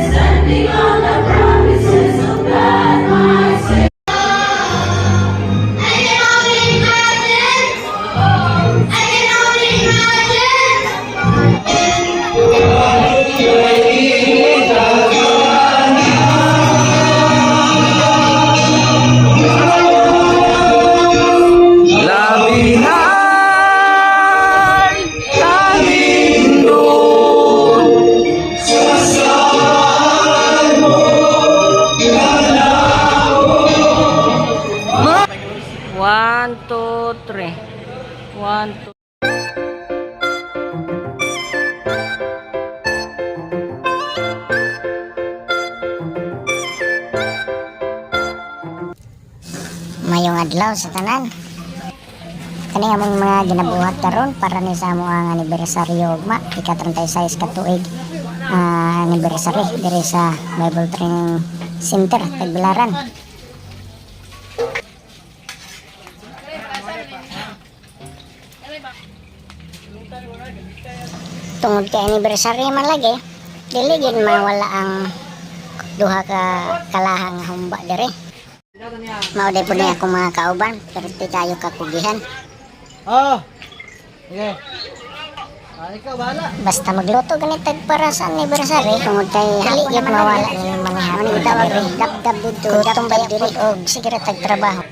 standing on the promises of God, my Savior. I can only imagine. I can only Labihay tanging doon sa saan mo galaw. 1, 2, 3. 1, 2. Mayong adlaw sa tanan. Kani among mga ginabuhat karon para ni sa among anibersaryo ugma ika-36 ka tuig anniversary diri sa Bible Training Center Tagbilaran. Tungod kay anniversary man lagi, dili gid mawala ang duha ka kalahang humba diri. Mauday po niya akong mga kauban, pero di kayo kakugihan. Oh. Okay. Ikaw bahala. Basta magluto ganitag para sa anniversary, tungod kay hali gyud mawala ni mga hapon tawag dap dito, datong bayad diri og sige ra tag trabaho.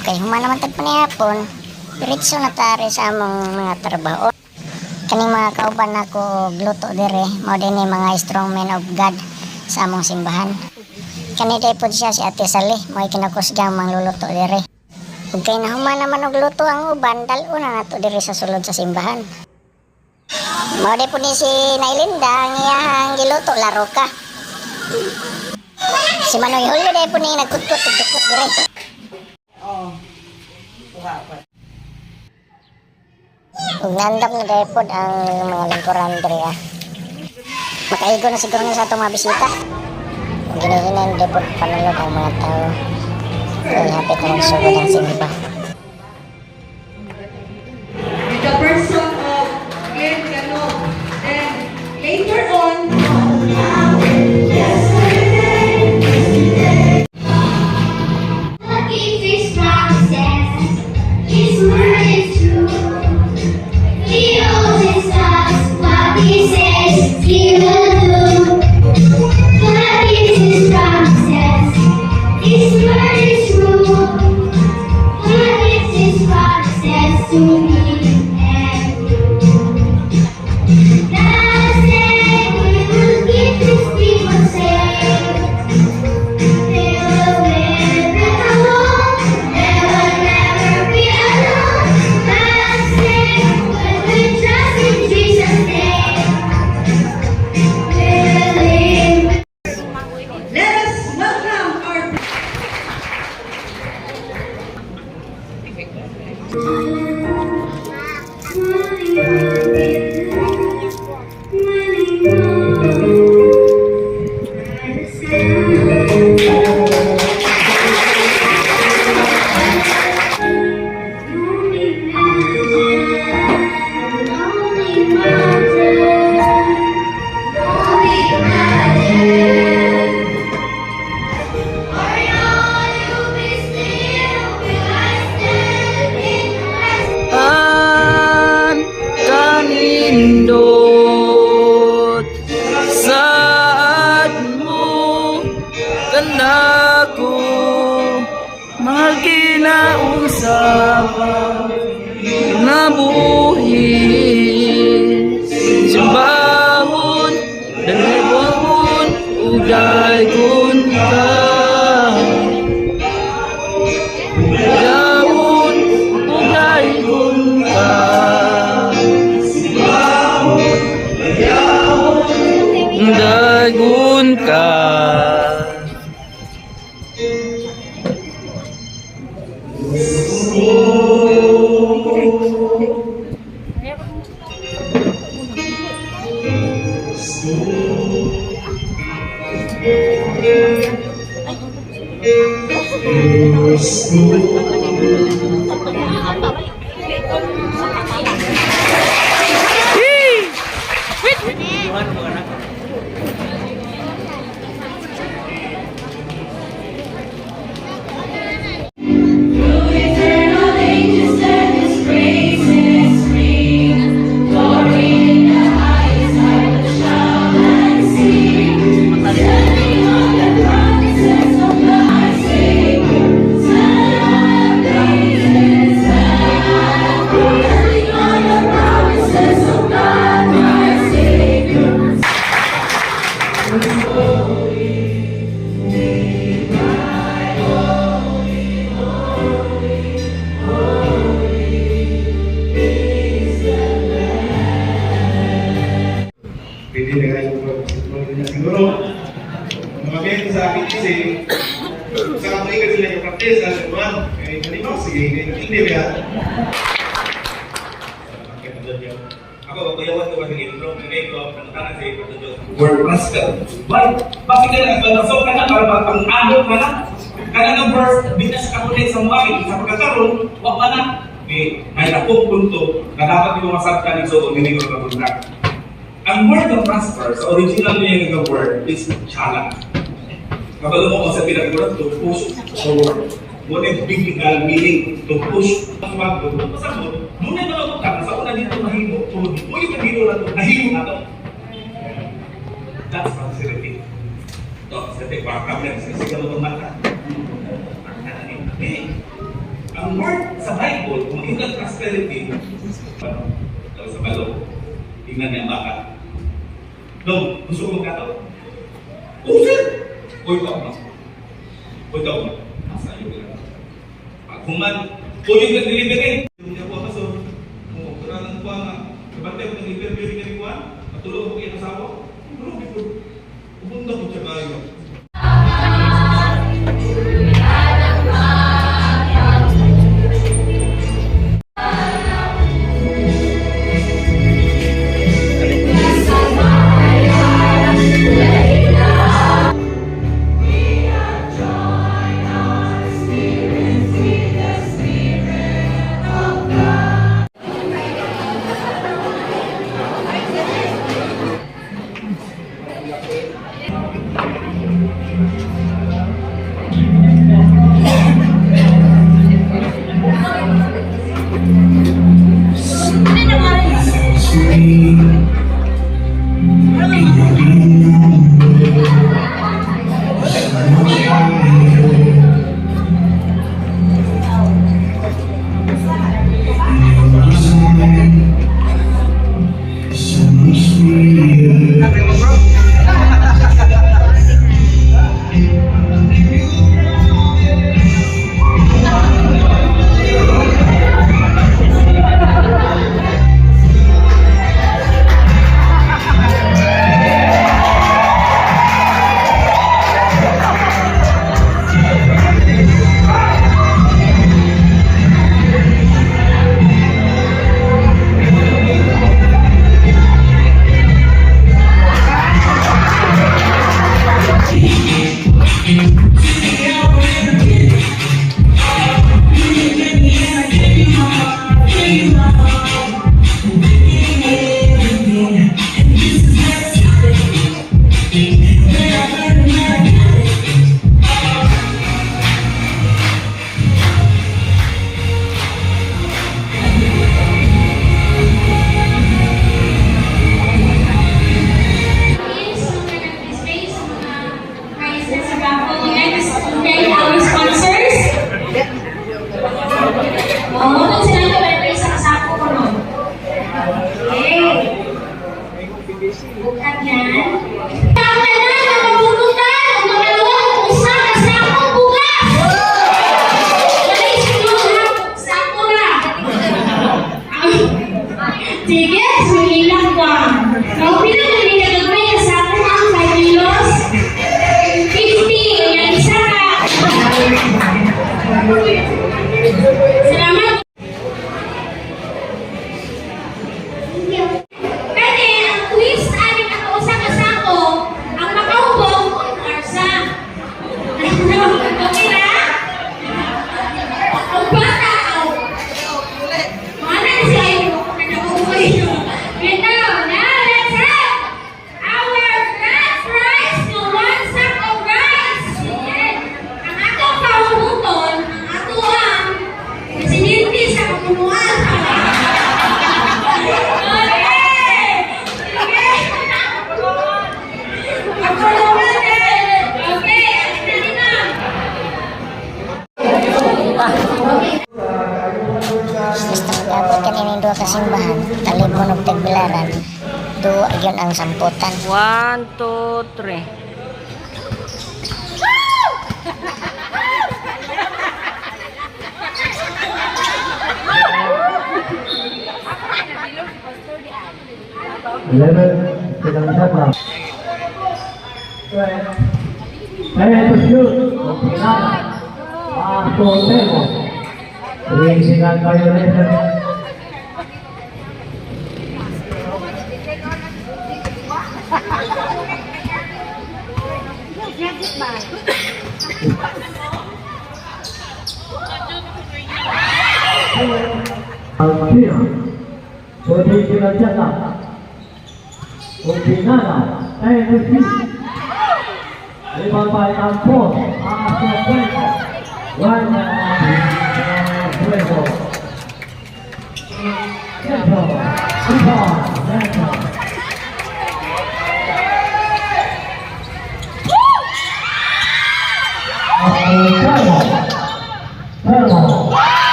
Okay, human naman tag panihapon, diretso na tari sa among mga trabaho. Kaning mga kauban nako gluto diri, mao dinhi mga strong men of God sa among simbahan. Kani day pod siya si Ate Sally, mo'y kinakusgang mangluluto diri. Ug kay nahuman naman og luto ang uban, dal-o na nato diri sa sulod sa simbahan. Mao day pod ni si Nailinda, ang iyahang giluto laro ka. Si Manoy Julio day pod ni nagkutkot dukot diri. Ug nandap na day pod ang mga lingkuran diri Makaigo na siguro sa itong mga bisita. Ginahinan din po panulog ang mga tao. Ay hapit na magsugod ang simba. With the person of Glenn Cano. And later on, God keeps His promises. His word is true. He always does what He says He will do. God keeps His promises. His word is true. God keeps His promises to me and you. God said He will keep His people safe. They will never alone. They will never be alone. God said when we trust in Jesus' name, we'll live. Let us welcome our Ang kanindot saan mo kanako magkinausap na buhi simbahon dalawon udagon ka Daun udagon ka dagon ka Hey! na kayo siguro. Mga bento sa akin kasi sa kapaligan sila yung practice sa naman. Kaya halimbawa, sige, hindi ba? Ako, kuyawan ko kasi intro, ngayon ko, nantanan sa iyo, word master. Why? Bakit ka nagpapasok ka na para pang-agod ka na? Kaya ng verse, di na sa kakulit sa mga sa pagkakaroon, wag pa na. May takong punto na dapat yung masabta ni Soto, hindi ko napunta. Ang word na prosper, sa original niya yung word, is challenge. Kapag mo sa pinag-word, to push forward. What is biblical meaning to push forward? Pasabot, muna yung mga utang, sa una dito mahimo, kung mo yung mahimo na ito, nahimo na ito. That's prosperity. Ito, sa tekwa, problem, sa sigaw ng mata. Ang word sa Bible, kung yung prosperity, daw sa balo, tingnan niya ang baka. Dong, gusto mo magkataw? Oo, sir! Uy, tao na. Uy, tao na. Asa yung gano'n. Pagkuman, kung yung nag-delivery, yung niya po kaso, kung kailangan po nga, kabantay ko nag-delivery ka rin po, matulog ko kayo kasawa, tulog ko. Pupunta ko siya kayo. Bukan yan. Tama na, nakabunutan. Ang makalawang usa na sa akong bukas. Dali, sinuha. Sako na. Sige, sumilang ka. Kung pinagawin ka gagawin ka sa akong ang 5 kilos, 50. Yan isa ka. Salamat. Kani, ang twist aning nakausa ka sa ako, ang makaubog, arsa. Okay na? Ang bata, mana siya yung nakaubog yun. And now, let's have our french fries to 1 sack of rice. Yan. Ang atong paubuton, ang ato ang presidente sa kapunuan. Basta magabot ka nining duha ka simbahan, talib mo ng tagbilaran, duwa yun ang samputan. 1, 2, 3. Eleven, Pinagsasabi. Kaya ito shoot. Pinaka. Temo. Racing violation. Alpina. Pwede pinagsasabi. Pinaka. Kaya ito shoot. Ipapayang po ang Temo. Wala fuego. Centro. Centro.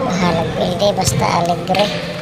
Mahalag pilde basta alegre.